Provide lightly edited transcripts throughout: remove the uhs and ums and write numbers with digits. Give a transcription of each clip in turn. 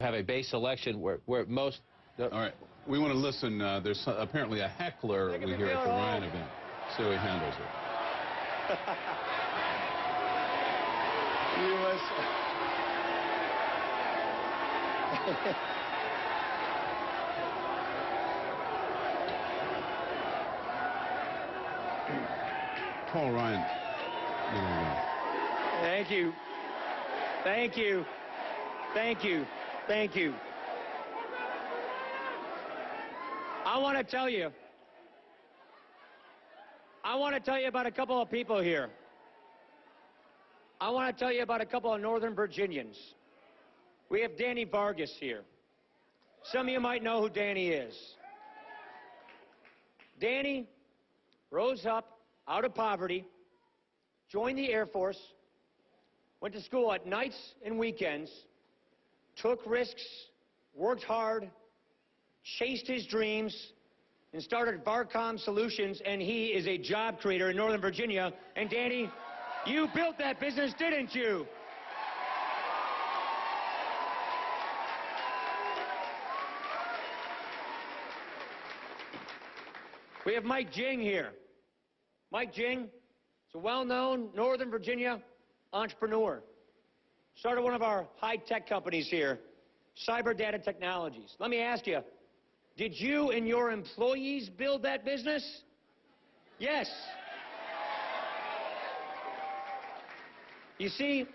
have a base election where most... All right. We want to listen. There's apparently a heckler we hear at the Ryan event. So he handles it. You must... Paul Ryan. Thank you. Thank you. Thank you. Thank you. I want to tell you about a couple of people here. I want to tell you about a couple of Northern Virginians. We have Danny Vargas here. Some of you might know who Danny is. Danny rose up out of poverty, joined the Air Force, went to school at nights and weekends, took risks, worked hard, chased his dreams, and started Varcom Solutions, and he is a job creator in Northern Virginia. And Danny, you built that business, didn't you? We have Mike Jing here. Mike Jing is a well-known Northern Virginia entrepreneur. Started one of our high-tech companies here, Cyber Data Technologies. Let me ask you, did you and your employees build that business? Yes. You see,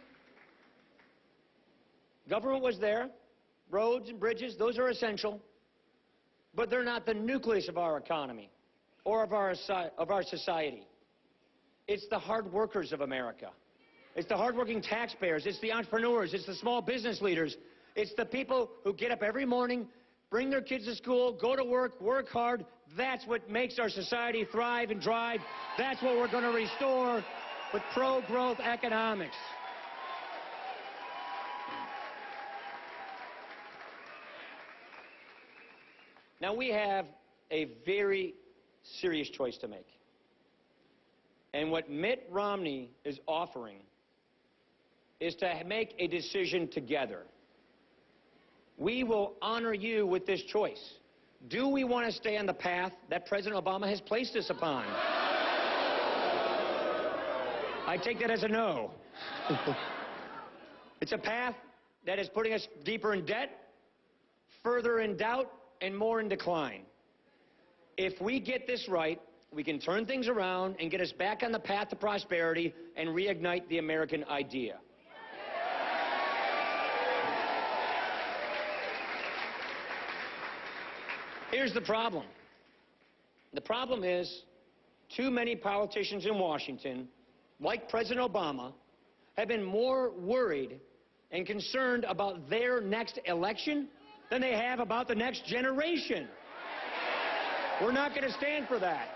government was there, roads and bridges, those are essential, but they're not the nucleus of our economy or of our society. It's the hard workers of America. It's the hardworking taxpayers. It's the entrepreneurs. It's the small business leaders. It's the people who get up every morning, bring their kids to school, go to work hard. That's what makes our society thrive and drive. That's what we're going to restore with pro-growth economics. Now, we have a very serious choice to make. And what Mitt Romney is offering is to make a decision together. We will honor you with this choice. Do we want to stay on the path that President Obama has placed us upon? I take that as a no. It's a path that is putting us deeper in debt, further in doubt, and more in decline. If we get this right, we can turn things around and get us back on the path to prosperity and reignite the American idea. Here's the problem. The problem is too many politicians in Washington, like President Obama, have been more worried and concerned about their next election than they have about the next generation. We're not going to stand for that.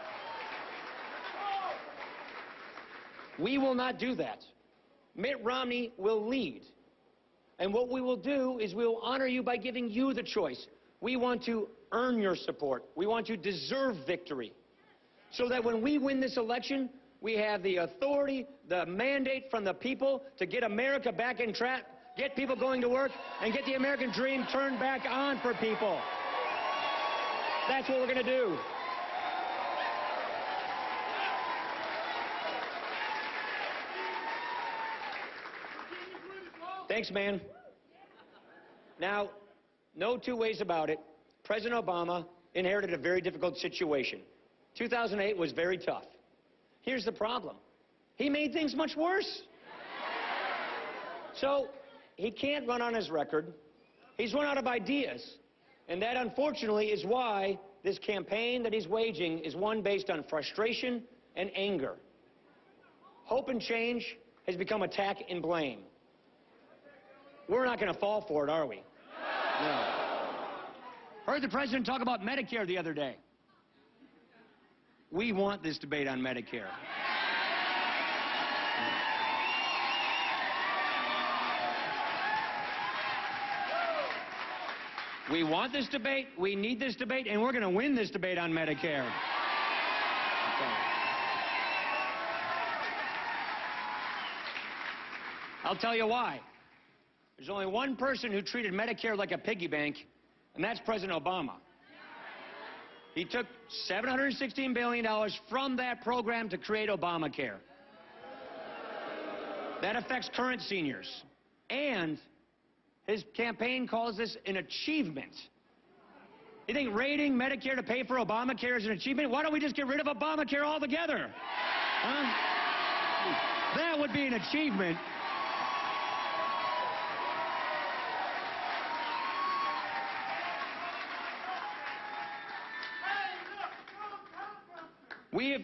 We will not do that. Mitt Romney will lead. And what we will do is we will honor you by giving you the choice. We want to earn your support. We want to deserve victory. So that when we win this election, we have the authority, the mandate from the people to get America back in track, get people going to work, and get the American dream turned back on for people. That's what we're going to do. Thanks, man. Now, no two ways about it. President Obama inherited a very difficult situation. 2008 was very tough. Here's the problem. He made things much worse. So he can't run on his record. He's run out of ideas. And that, unfortunately, is why this campaign that he's waging is one based on frustration and anger. Hope and change has become attack and blame. We're not going to fall for it, are we? No. Heard the president talk about Medicare the other day. We want this debate on Medicare. We want this debate, we need this debate, and we're going to win this debate on Medicare. Okay. I'll tell you why. There's only one person who treated Medicare like a piggy bank, and that's President Obama. He took $716 billion from that program to create Obamacare. That affects current seniors. And his campaign calls this an achievement. You think raiding Medicare to pay for Obamacare is an achievement? Why don't we just get rid of Obamacare altogether? Huh? That would be an achievement.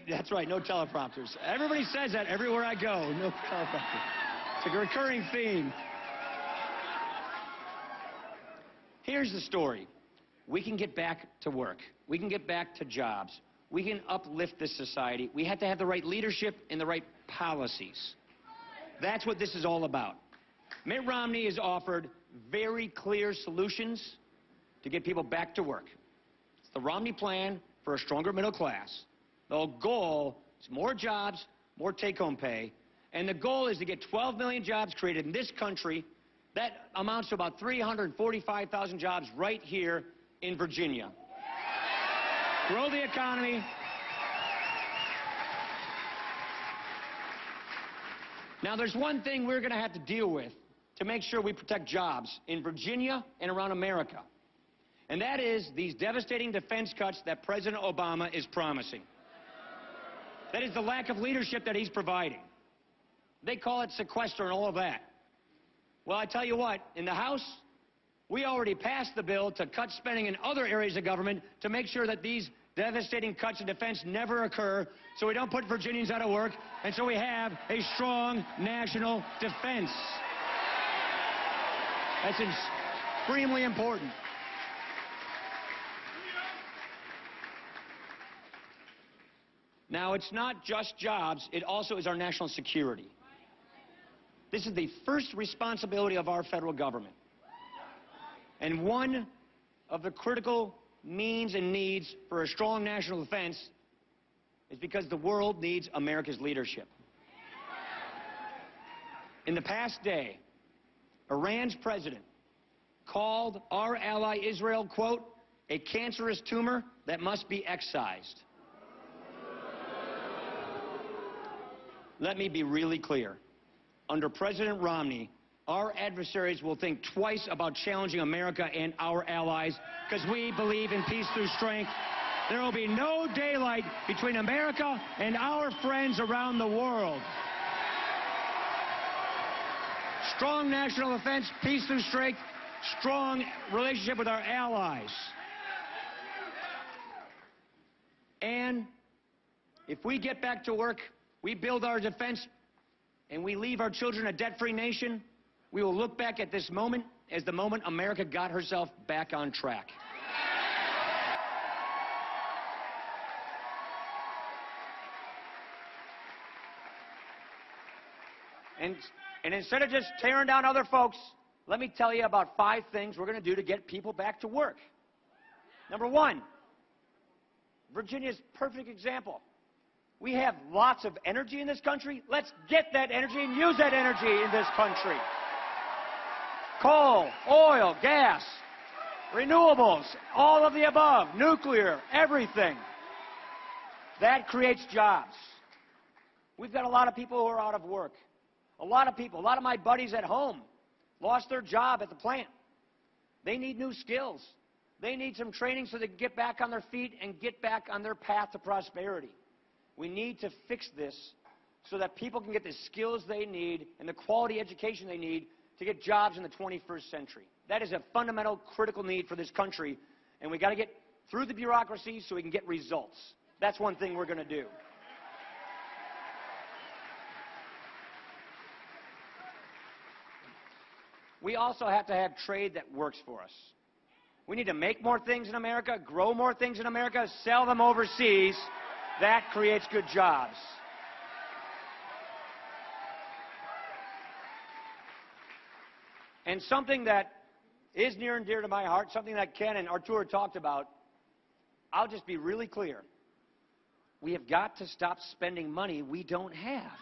That's right, no teleprompters. Everybody says that everywhere I go, no teleprompters. It's a recurring theme. Here's the story. We can get back to work. We can get back to jobs. We can uplift this society. We have to have the right leadership and the right policies. That's what this is all about. Mitt Romney has offered very clear solutions to get people back to work. It's the Romney plan for a stronger middle class. The goal is more jobs, more take-home pay, and the goal is to get 12 million jobs created in this country. That amounts to about 345,000 jobs right here in Virginia. Grow the economy. Now, there's one thing we're going to have to deal with to make sure we protect jobs in Virginia and around America, and that is these devastating defense cuts that President Obama is promising. That is the lack of leadership that he's providing. They call it sequester and all of that. Well, I tell you what, in the House, we already passed the bill to cut spending in other areas of government to make sure that these devastating cuts in defense never occur, so we don't put Virginians out of work, and so we have a strong national defense. That's extremely important. Now, it's not just jobs, it also is our national security. This is the first responsibility of our federal government. And one of the critical means and needs for a strong national defense is because the world needs America's leadership. In the past day, Iran's president called our ally Israel, quote, a cancerous tumor that must be excised. Let me be really clear. Under President Romney, our adversaries will think twice about challenging America and our allies because we believe in peace through strength. There will be no daylight between America and our friends around the world. Strong national defense, peace through strength, strong relationship with our allies. And if we get back to work, we build our defense, and we leave our children a debt-free nation, we will look back at this moment as the moment America got herself back on track. And instead of just tearing down other folks, let me tell you about 5 things we're going to do to get people back to work. Number 1, Virginia's a perfect example. We have lots of energy in this country. Let's get that energy and use that energy in this country. Coal, oil, gas, renewables, all of the above, nuclear, everything. That creates jobs. We've got a lot of people who are out of work. A lot of my buddies at home lost their job at the plant. They need new skills. They need some training so they can get back on their feet and get back on their path to prosperity. We need to fix this so that people can get the skills they need and the quality education they need to get jobs in the 21st century. That is a fundamental, critical need for this country, and we've got to get through the bureaucracy so we can get results. That's one thing we're going to do. We also have to have trade that works for us. We need to make more things in America, grow more things in America, sell them overseas. That creates good jobs. And something that is near and dear to my heart, something that Ken and Artur talked about, I'll just be really clear. We have got to stop spending money we don't have.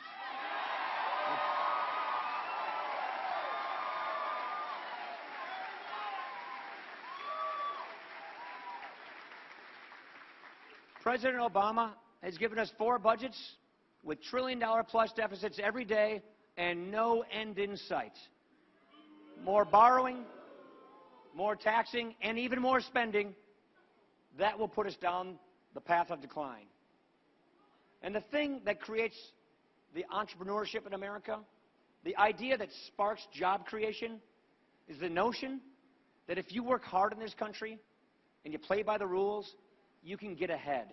President Obama has given us 4 budgets with trillion-dollar-plus deficits every day and no end in sight. More borrowing, more taxing, and even more spending. That will put us down the path of decline. And the thing that creates the entrepreneurship in America, the idea that sparks job creation, is the notion that if you work hard in this country and you play by the rules, you can get ahead.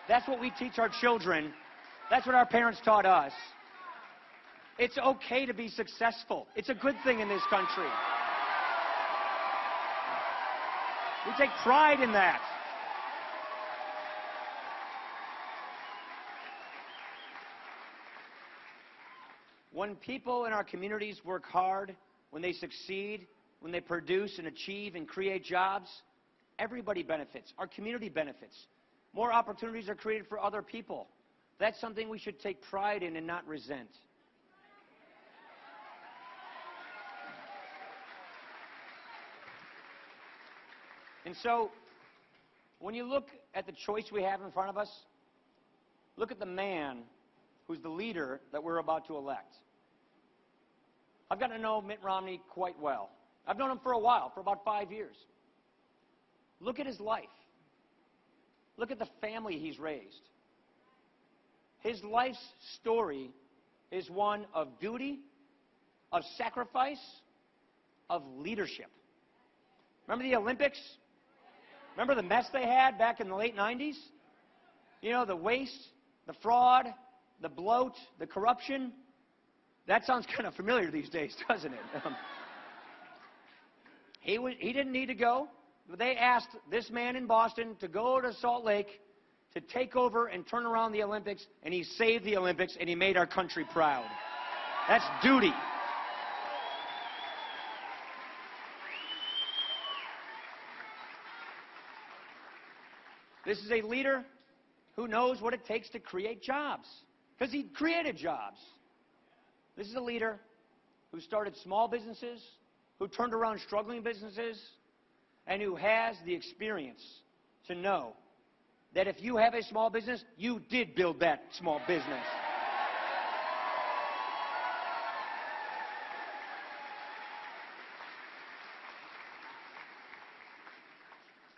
That's what we teach our children. That's what our parents taught us. It's okay to be successful. It's a good thing in this country. We take pride in that. When people in our communities work hard, when they succeed, when they produce and achieve and create jobs, everybody benefits. Our community benefits. More opportunities are created for other people. That's something we should take pride in and not resent. And so, when you look at the choice we have in front of us, look at the man who's the leader that we're about to elect. I've gotten to know Mitt Romney quite well. I've known him for a while, for about 5 years. Look at his life. Look at the family he's raised. His life's story is one of duty, of sacrifice, of leadership. Remember the Olympics? Remember the mess they had back in the late 90s? You know, the waste, the fraud, the bloat, the corruption. That sounds kind of familiar these days, doesn't it? He didn't need to go. They asked this man in Boston to go to Salt Lake to take over and turn around the Olympics, and he saved the Olympics, and he made our country proud. That's duty. This is a leader who knows what it takes to create jobs, because he created jobs. This is a leader who started small businesses, who turned around struggling businesses, and who has the experience to know that if you have a small business, you did build that small business.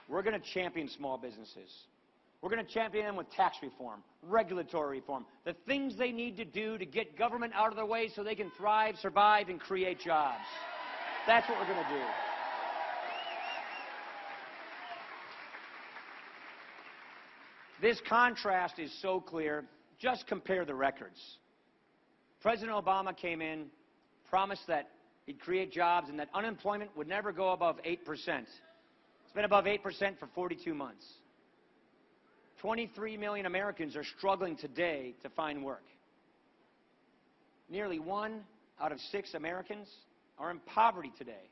We're going to champion small businesses. We're going to champion them with tax reform, regulatory reform, the things they need to do to get government out of their way so they can thrive, survive, and create jobs. That's what we're going to do. This contrast is so clear. Just compare the records. President Obama came in, promised that he'd create jobs and that unemployment would never go above 8%. It's been above 8% for 42 months. 23 million Americans are struggling today to find work. Nearly 1 out of 6 Americans are in poverty today.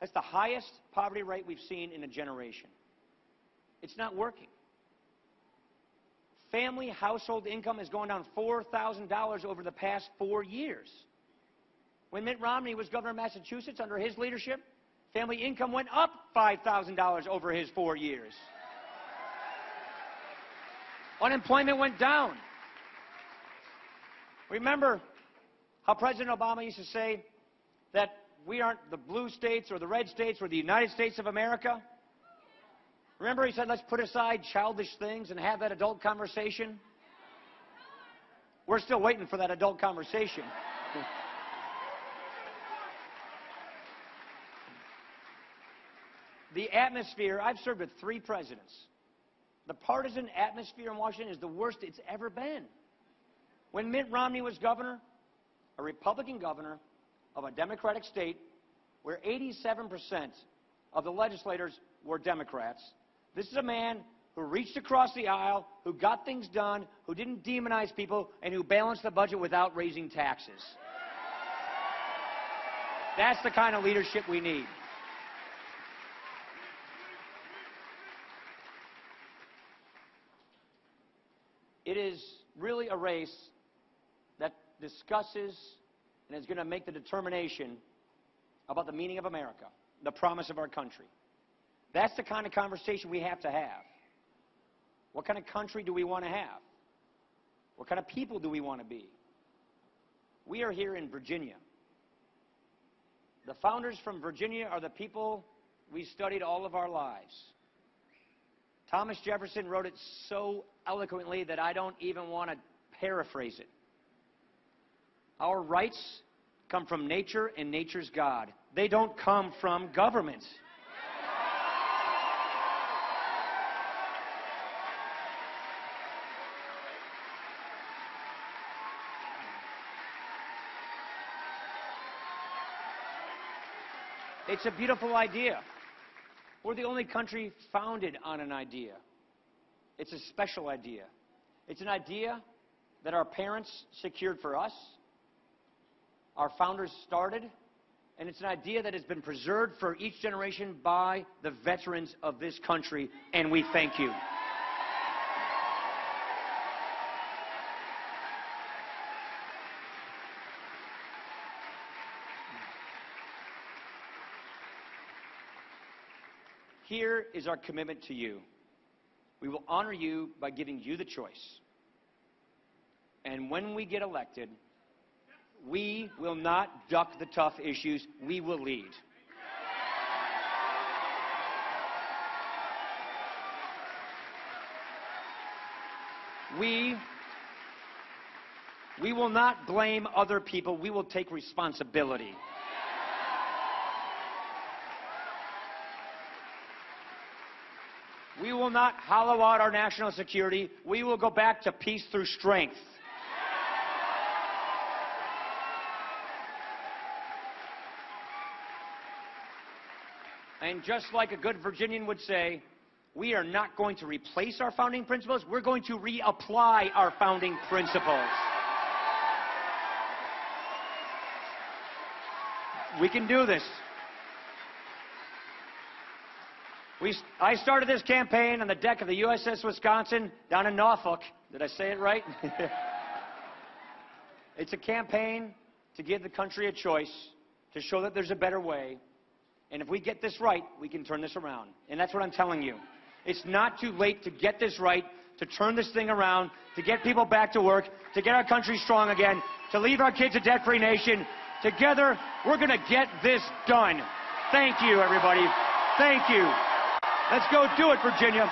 That's the highest poverty rate we've seen in a generation. It's not working. Family household income has gone down $4,000 over the past 4 years. When Mitt Romney was governor of Massachusetts under his leadership, family income went up $5,000 over his 4 years. Unemployment went down. Remember how President Obama used to say that we aren't the blue states or the red states, we're the United States of America? Remember he said, let's put aside childish things and have that adult conversation? We're still waiting for that adult conversation. The atmosphere, I've served with 3 presidents. The partisan atmosphere in Washington is the worst it's ever been. When Mitt Romney was governor, a Republican governor of a Democratic state, where 87% of the legislators were Democrats, this is a man who reached across the aisle, who got things done, who didn't demonize people, and who balanced the budget without raising taxes. That's the kind of leadership we need. It is really a race that discusses and is going to make the determination about the meaning of America, the promise of our country. That's the kind of conversation we have to have. What kind of country do we want to have? What kind of people do we want to be? We are here in Virginia. The founders from Virginia are the people we studied all of our lives. Thomas Jefferson wrote it so eloquently that I don't even want to paraphrase it. Our rights come from nature and nature's God. They don't come from governments. It's a beautiful idea. We're the only country founded on an idea. It's a special idea. It's an idea that our parents secured for us, our founders started, and it's an idea that has been preserved for each generation by the veterans of this country, and we thank you. Here is our commitment to you. We will honor you by giving you the choice. And when we get elected, we will not duck the tough issues. We will lead. We will not blame other people. We will take responsibility. We will not hollow out our national security. We will go back to peace through strength. And just like a good Virginian would say, we are not going to replace our founding principles. We're going to reapply our founding principles. We can do this. I started this campaign on the deck of the USS Wisconsin down in Norfolk. Did I say it right? It's a campaign to give the country a choice, to show that there's a better way. And if we get this right, we can turn this around. And that's what I'm telling you. It's not too late to get this right, to turn this thing around, to get people back to work, to get our country strong again, to leave our kids a debt-free nation. Together, we're going to get this done. Thank you, everybody. Thank you. Let's go do it, Virginia.